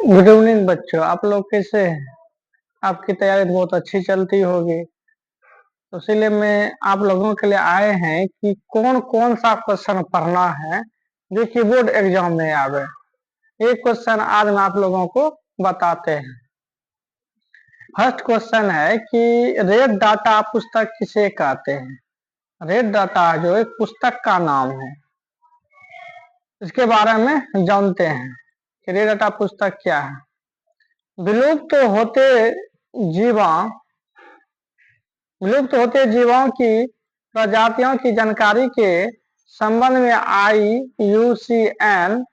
Good evening बच्चों, आप लोग कैसे हैं? आपकी तैयारी तो बहुत अच्छी चलती होगी। तो इसीलिए मैं आप लोगों के लिए आए हैं कि कौन कौन सा क्वेश्चन पढ़ना है जो कि बोर्ड एग्जाम में आवे। एक क्वेश्चन आज मैं आप लोगों को बताते हैं। फर्स्ट क्वेश्चन है कि रेड डाटा पुस्तक किसे कहते हैं? रेड डाटा जो एक पुस्तक का नाम है, इसके बारे में जानते हैं कि रेड डाटा पुस्तक क्या है। विलुप्त होते जीवा विलुप्त होते जीवों की प्रजातियों की जानकारी के संबंध में IUCN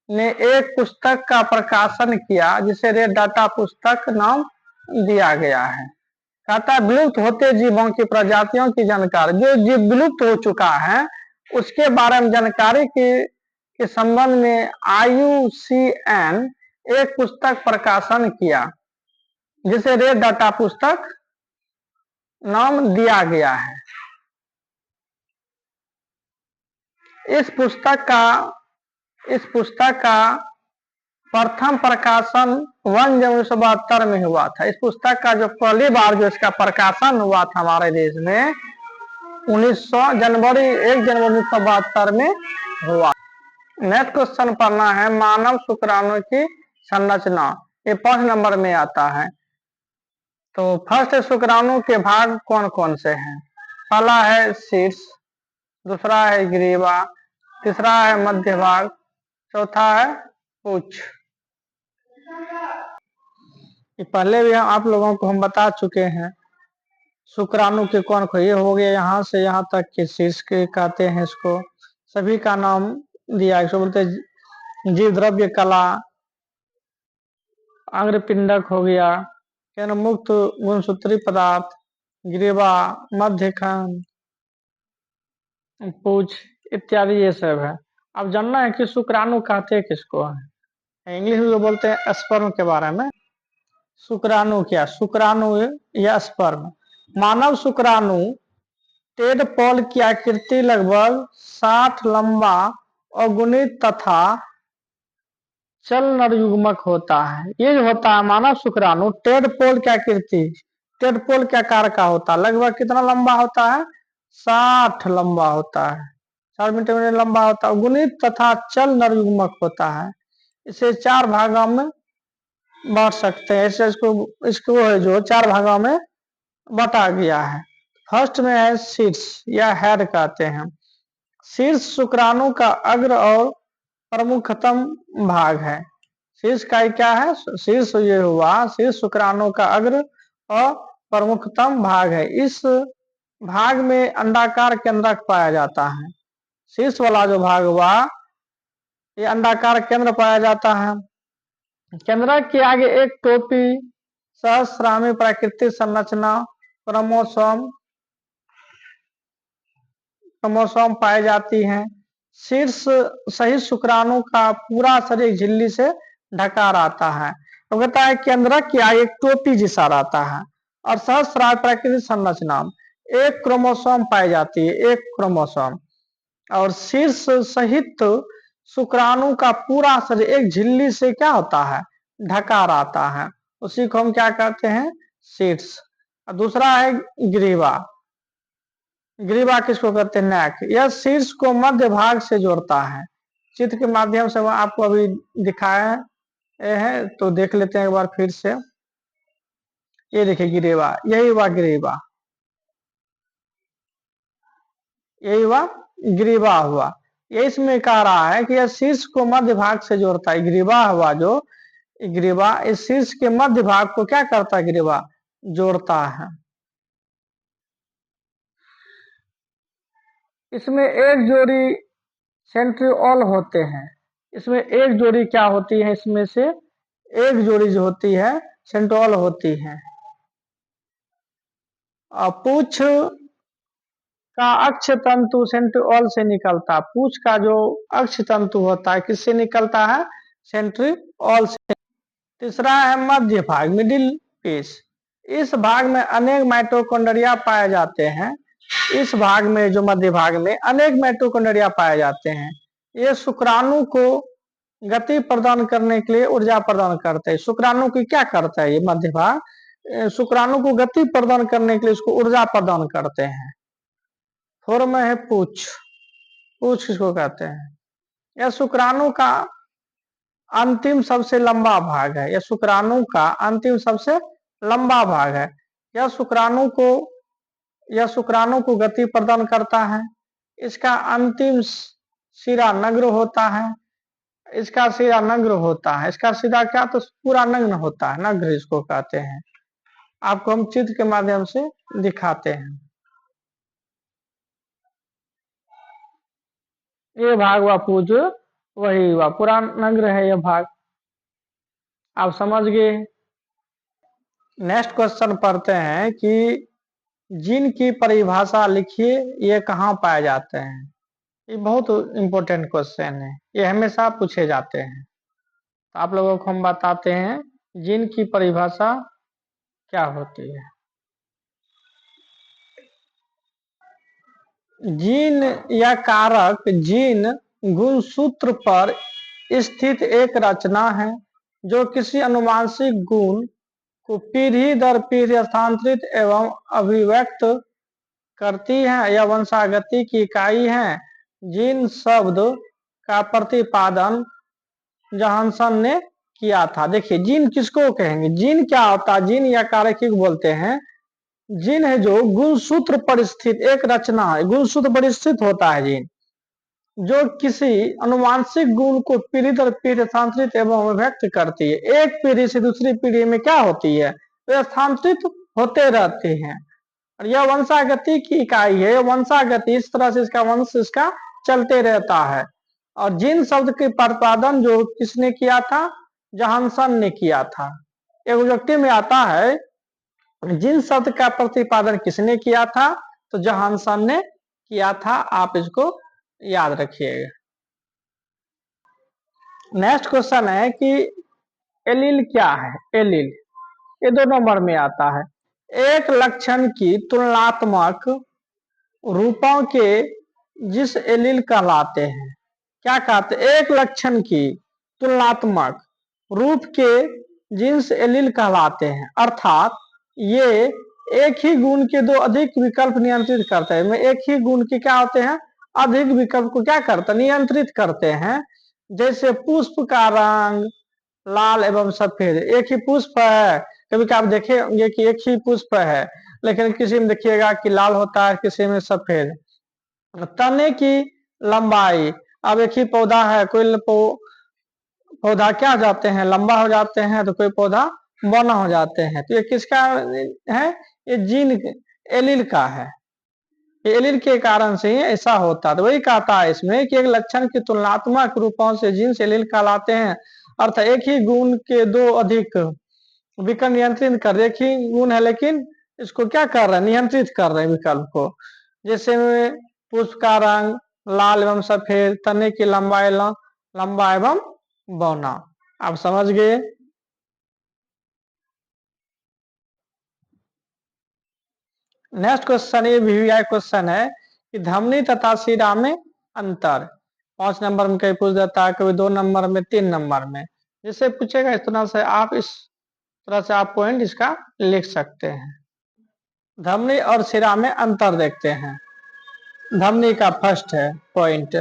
ने एक पुस्तक का प्रकाशन किया जिसे रेड डाटा पुस्तक नाम दिया गया है। कहता है विलुप्त होते जीवों की प्रजातियों की जानकारी, जो जीव विलुप्त हो चुका है उसके बारे में जानकारी के संबंध में IUCN एक पुस्तक प्रकाशन किया जिसे रेड डाटा पुस्तक नाम दिया गया है। इस पुस्तक का प्रथम प्रकाशन 1 जनवरी 1972 में हुआ था। इस पुस्तक का जो पहली बार जो इसका प्रकाशन हुआ था हमारे देश में 1 जनवरी 1972 में हुआ। नेक्स्ट क्वेश्चन पढ़ना है मानव शुक्राणु की संरचना। ये 5 नंबर में आता है। तो फर्स्ट शुक्राणु के भाग कौन कौन से हैं? पहला है शीर्ष, दूसरा है ग्रीवा, तीसरा है मध्य भाग, चौथा है पूछ। पहले भी आप लोगों को हम बता चुके हैं शुक्राणु के कौन कौन। ये हो गया यहाँ से यहाँ तक के शीर्ष के कहते हैं इसको। सभी का नाम दिया, इसको बोलते जीव द्रव्य कला। अंग्रपिंडक हो गया, केंद्र मुक्त गुणसूत्री पदार्थ, ग्रीवा, मध्यखंड, पूछ इत्यादि ये सब है। अब जानना है कि शुक्राणु कहते किसको है। इंग्लिश में बोलते हैं स्पर्म के बारे में। शुक्राणु क्या? शुक्राणु या स्पर्म। मानव शुक्राणु टेडपोल की आकृति लगभग 60 लंबा और गुणित तथा चल नरयुग्मक होता है। ये जो होता है मानव शुक्राणु टेडपोल की आकृति, टेडपोल के आकार का होता है। लगभग कितना लंबा होता है? 60 लंबा होता है, 60 मीटर लंबा होता है। गुणित तथा चल नरयुग्मक होता है। इसे 4 भागों में बांट सकते हैं। ऐसे इसको है जो 4 भागों में बांटा गया है। फर्स्ट में है शीर्ष या हेड कहते हैं। शीर्ष शुक्राणु का अग्र और प्रमुखतम भाग है। शीर्ष का क्या है? शीर्ष ये हुआ शीर्ष शुक्राणु का अग्र और प्रमुखतम भाग है। इस भाग में अंडाकार केंद्रक पाया जाता है। शीर्ष वाला जो भाग हुआ ये अंडाकार केंद्र पाया जाता है। केंद्रक के आगे एक टोपी सहस्रामी प्राकृतिक संरचना क्रोमोसोम पाई जाती है। शीर्ष सहित शुक्राणु का पूरा शरीर झिल्ली से ढका रहता है। तो कहता है केंद्रक के आगे एक टोपी जैसा रहता है और सहस्रार प्राकृतिक संरचना एक क्रोमोसोम पाई जाती है, एक क्रोमोसोम। और शीर्ष सहित शुक्राणु का पूरा शरीर एक झिल्ली से क्या होता है? ढका रहता है। उसी को हम क्या कहते हैं? शीर्ष। और दूसरा है ग्रीवा। ग्रीवा किसको कहते हैं? नेक। यह शीर्ष को मध्य भाग से जोड़ता है। चित्र के माध्यम से आपको अभी दिखाया है तो देख लेते हैं एक बार फिर से। ये देखिए ग्रीवा, यही हुआ ग्रीवा, यही हुआ ग्रीवा हुआ। ये इसमें कह रहा है कि यह शीर्ष को मध्य भाग से जोड़ता है। ग्रीवा हुआ जो ग्रीवा इस शीर्ष के मध्य भाग को क्या करता है? ग्रीवा जोड़ता है। इसमें एक जोड़ी सेंट्रिओल होते हैं। इसमें एक जोड़ी क्या होती है? इसमें से एक जोड़ी जो होती है सेंट्रिओल होती है। और पूछ का अक्ष तंतु सेंट्रिओल से निकलता। पूछ का जो अक्ष तंतु होता है किससे निकलता है? सेंट्रिओल से। तीसरा है मध्य भाग, मिडिल पीस। इस भाग में अनेक माइटोकॉन्ड्रिया पाए जाते हैं। इस भाग में जो मध्य भाग में अनेक माइटोकॉन्ड्रिया पाए जाते हैं। ये शुक्राणु को गति प्रदान करने के लिए ऊर्जा प्रदान करते हैं। शुक्राणु की क्या करता है ये मध्य भाग, शुक्राणु को गति प्रदान करने के लिए उसको ऊर्जा प्रदान करते हैं। 4 में है पूछ, पूछ किसको कहते हैं? यह शुक्राणु का अंतिम सबसे लंबा भाग है। यह शुक्राणु का अंतिम सबसे लंबा भाग है। यह शुक्राणु को गति प्रदान करता है। इसका अंतिम सिरा नग्न होता है। इसका सिरा नग्न होता है। इसका सिरा क्या, तो पूरा नग्न होता है, नग्न इसको कहते हैं। आपको हम चित्र के माध्यम से दिखाते हैं। ये भाग हुआ पूज, वही हुआ पूरा नग्न है यह भाग। आप समझ गए। नेक्स्ट क्वेश्चन पढ़ते हैं कि जीन की परिभाषा लिखिए, ये कहाँ पाए जाते हैं। ये बहुत इंपॉर्टेंट क्वेश्चन है, ये हमेशा पूछे जाते हैं। तो आप लोगों को हम बताते हैं जीन की परिभाषा क्या होती है। जीन या कारक जीन गुणसूत्र पर स्थित एक रचना है जो किसी अनुवांशिक गुण को पीढ़ी दर पीढ़ी हस्तांतरित एवं अभिव्यक्त करती है। यह वंशागति की इकाई है। जीन शब्द का प्रतिपादन जॉनसन ने किया था। देखिए जीन किसको कहेंगे, जीन क्या होता है, जीन या कारक बोलते हैं। जीन है जो गुणसूत्र पर स्थित एक रचना है, गुणसूत्र पर स्थित होता है जीन, जो किसी अनुवांशिक गुण को पीढ़ी दर पीढ़ी स्थानांतरित एवं अभिव्यक्त करती है। एक पीढ़ी से दूसरी पीढ़ी में क्या होती है, वे स्थानांतरित होते रहते हैं। और यह वंशागति की इकाई है। वंशागति इस तरह से इसका वंश इसका चलते रहता है। और जीन शब्द के प्रतिपादन जो किसने किया था, जॉनसन ने किया था। एक व्यक्ति में आता है जीन शब्द का प्रतिपादन किसने किया था, तो जॉनसन ने किया था। आप इसको याद रखिएगा। नेक्स्ट क्वेश्चन है कि एलील क्या है। एलील ये 2 नंबर में आता है। एक लक्षण की तुलनात्मक रूपों के जिस एलील कहलाते हैं। क्या कहते हैं, एक लक्षण की तुलनात्मक रूप के जिन्स एलील कहलाते हैं। अर्थात ये एक ही गुण के 2 अधिक विकल्प नियंत्रित करते हैं। एक ही गुण के क्या होते हैं, अधिक विकल्प को क्या करते हैं, नियंत्रित करते हैं। जैसे पुष्प का रंग लाल एवं सफेद, एक ही पुष्प है, कभी कभी आप देखेंगे कि एक ही पुष्प है, लेकिन किसी में देखिएगा कि लाल होता है, किसी में सफेद। तने की लंबाई, अब एक ही पौधा है, कोई पौधा क्या हो जाते हैं, लंबा हो जाते हैं, तो कोई पौधा बौना हो जाते हैं। तो ये किसका है, ये जीन एलील का है। एलील के कारण से ही ऐसा होता है। तो वही कहता है इसमें कि एक लक्षण की तुलनात्मक रूपों से जीन्स एलील कहलाते हैं। अर्थात एक ही गुण के 2 अधिक विकल्प नियंत्रित कर, एक ही गुण है लेकिन इसको क्या कर रहे हैं, नियंत्रित कर रहे हैं विकल्प को। जैसे पुष्प का रंग लाल एवं सफेद, तने की लंबाई लंबा एवं बौना। आप समझ गए। नेक्स्ट क्वेश्चन ये वीवीआई क्वेश्चन है कि धमनी तथा शिरा में अंतर। 5 नंबर में कहीं पूछ देता है, कभी 2 नंबर में, 3 नंबर में, जिससे पूछेगा इस तरह से आप इस तरह से आप पॉइंट इसका लिख सकते हैं। धमनी और शिरा में अंतर देखते हैं। धमनी का फर्स्ट है पॉइंट,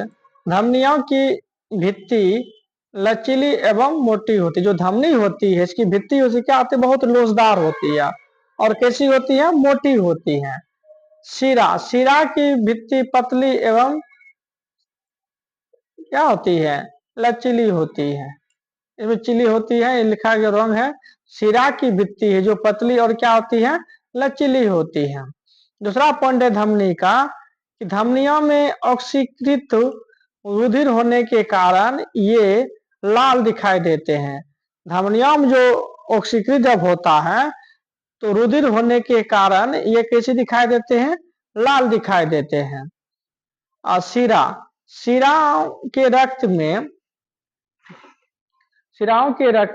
धमनियों की भित्ति लचीली एवं मोटी होती। जो धमनी होती है इसकी भित्ति उसकी क्या होती है, बहुत लोचदार होती है और कैसी होती है, मोटी होती है। शिरा, शिरा की भित्ति पतली एवं क्या होती है, लचीली होती है। इसमें चिली होती है, लिखा गया रंग है। शिरा की भित्ति है जो पतली और क्या होती है, लचीली होती है। दूसरा पॉइंट है धमनी का कि धमनियों में ऑक्सीकृत रुधिर होने के कारण ये लाल दिखाई देते हैं। धमनियों में जो ऑक्सीकृत जब होता है तो रुधिर होने के कारण ये कैसे दिखाई देते हैं, लाल दिखाई देते हैं। और शिरा, शिराओं के रक्त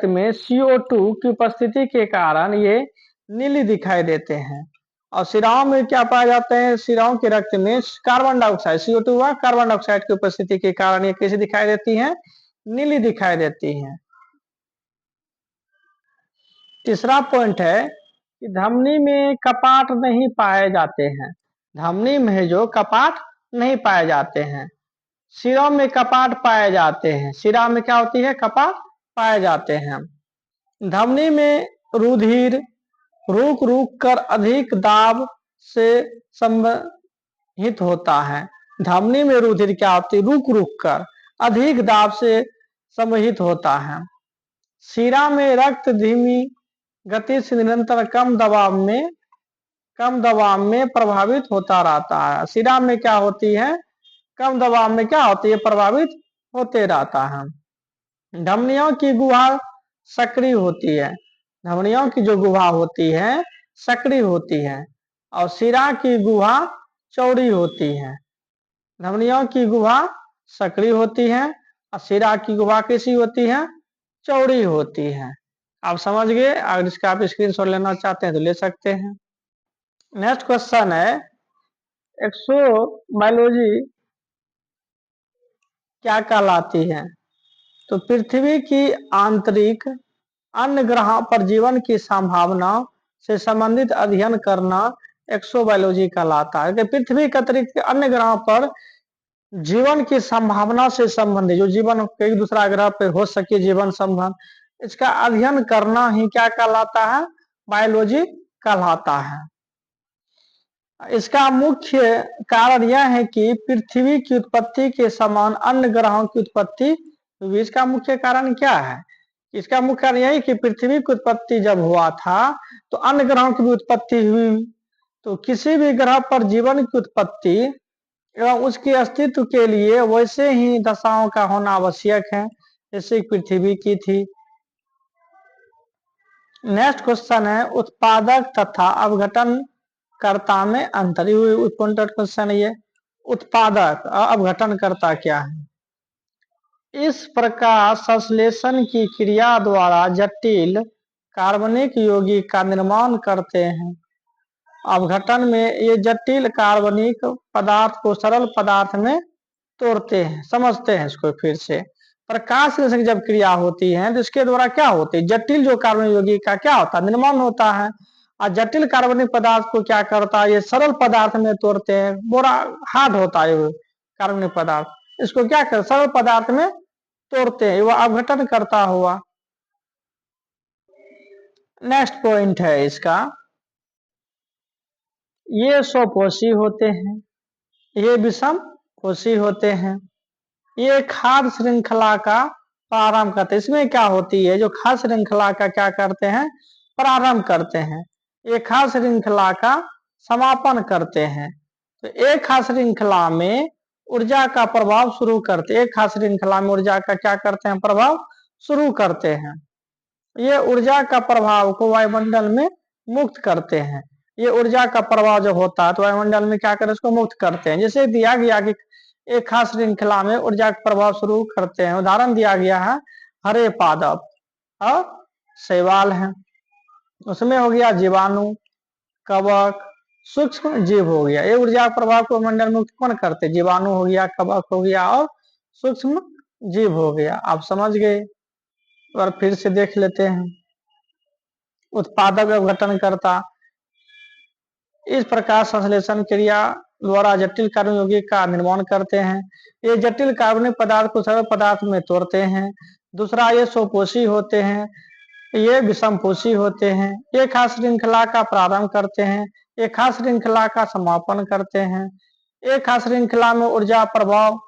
में CO2 की उपस्थिति के कारण ये नीली दिखाई देते हैं। और शिराओं में क्या पाया जाता है, शिराओं के रक्त में कार्बन डाइऑक्साइड, CO2 व कार्बन डाइऑक्साइड की उपस्थिति के कारण ये कैसे दिखाई देती हैं, नीली दिखाई देती हैं। तीसरा पॉइंट है कि धमनी में कपाट नहीं पाए जाते हैं। धमनी में जो कपाट नहीं पाए जाते हैं। शिरा में कपाट पाए जाते हैं। शिरा में क्या होती है? कपाट पाए जाते हैं। धमनी में रुधिर रुक रुक कर अधिक दाब से संवहित होता है। धमनी में रुधिर क्या होती है? रुक रुक कर अधिक दाब से संवहित होता है। शिरा में रक्त धीमी गति से निरंतर कम दबाव में प्रभावित होता रहता है। शिरा में क्या होती है? कम दबाव में क्या होती है? प्रभावित होते रहता है। धमनियों की गुहा सक्रिय होती है। धमनियों की जो गुहा होती है सक्रिय होती है और शिरा की गुहा चौड़ी होती है। धमनियों की गुहा सक्रिय होती है और शिरा की गुहा कैसी होती है? चौड़ी होती है। आप समझ गए। अगर इसका आप स्क्रीनशॉट लेना चाहते हैं तो ले सकते हैं। नेक्स्ट क्वेश्चन है एक्सोबायोलॉजी क्या कहलाती है? तो पृथ्वी की आंतरिक अन्य ग्रहों पर जीवन की संभावना से संबंधित अध्ययन करना एक्सोबायोलॉजी कहलाता है। कि पृथ्वी के अतिरिक्त अन्य ग्रहों पर जीवन की संभावना से संबंधित जो जीवन एक दूसरा ग्रह पर हो सके जीवन संभव, इसका अध्ययन करना ही क्या कहलाता है? बायोलॉजी कहलाता है। इसका मुख्य कारण यह है कि पृथ्वी की उत्पत्ति के समान अन्य ग्रहों की उत्पत्ति हुई। इसका मुख्य कारण क्या है? इसका मुख्य कारण यही कि पृथ्वी की उत्पत्ति जब हुआ था तो अन्य ग्रहों की भी उत्पत्ति हुई। तो किसी भी ग्रह पर जीवन की उत्पत्ति एवं उसके अस्तित्व के लिए वैसे ही दशाओं का होना आवश्यक है जैसे पृथ्वी की थी। नेक्स्ट क्वेश्चन है उत्पादक तथा अपघटनकर्ता में अंतर। इम्पोर्टेंट क्वेश्चन है ये। उत्पादक और अपघटनकर्ता क्या है? इस प्रकार संश्लेषण की क्रिया द्वारा जटिल कार्बनिक यौगिक का निर्माण करते हैं। अपघटन में ये जटिल कार्बनिक पदार्थ को सरल पदार्थ में तोड़ते हैं। समझते हैं इसको फिर से। प्रकाश संश्लेषण की जब क्रिया होती है तो इसके द्वारा क्या होती है? जटिल जो कार्बनिक यौगिक का क्या होता है? निर्माण होता है। और जटिल कार्बनिक पदार्थ को क्या करता है? ये सरल पदार्थ में तोड़ते हैं। बोरा हार्ड होता है कार्बनिक पदार्थ, इसको क्या कर सरल पदार्थ में तोड़ते हैं। वह अपघटन करता हुआ। नेक्स्ट पॉइंट है इसका, ये स्वपोषी होते हैं, ये विषम पोषी होते हैं। ये खाद्य श्रृंखला का प्रारंभ करते हैं। इसमें क्या होती है? जो खाद्य श्रृंखला का क्या करते हैं? प्रारंभ करते हैं। ये खाद्य श्रृंखला का समापन करते हैं। तो एक खाद्य श्रृंखला में ऊर्जा का प्रभाव शुरू करते हैं। एक खाद्य श्रृंखला में ऊर्जा का क्या करते हैं? प्रभाव शुरू करते हैं। ये ऊर्जा का प्रभाव को वायुमंडल में मुक्त करते हैं। ये ऊर्जा का प्रभाव जब होता है तो वायुमंडल में क्या करें? इसको मुक्त करते हैं। जैसे दिया गया कि एक खास श्रृंखला में ऊर्जा का प्रभाव शुरू करते हैं। उदाहरण दिया गया है हरे पादप और शैवाल है। उसमें हो गया जीवाणु, कवक, सूक्ष्म जीव हो गया। ये ऊर्जा प्रभाव को मंडल मुक्त कौन करते? जीवाणु हो गया, कवक हो गया और सूक्ष्म जीव हो गया। आप समझ गए। और फिर से देख लेते हैं। उत्पादक अपघटनकर्ता इस प्रकार संश्लेषण क्रिया द्वारा जटिल कार्बनिक यौगिक का निर्माण करते हैं। ये जटिल कार्बनिक पदार्थ को सरल पदार्थ में तोड़ते हैं। दूसरा, ये स्वपोषी होते हैं, ये विषमपोषी होते हैं। एक खास श्रृंखला का प्रारंभ करते हैं, एक खास श्रृंखला का समापन करते हैं। एक खास श्रृंखला में ऊर्जा प्रभाव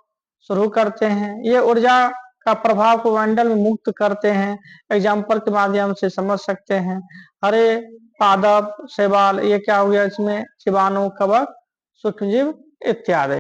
शुरू करते हैं। ये ऊर्जा का प्रभाव को मंडल में मुक्त करते हैं। एग्जाम्पल के माध्यम से समझ सकते हैं। हरे पादप, शैवाल, ये क्या हो गया? इसमें जीवाणु, कवक, सूक्ष्मजीव इत्यादि।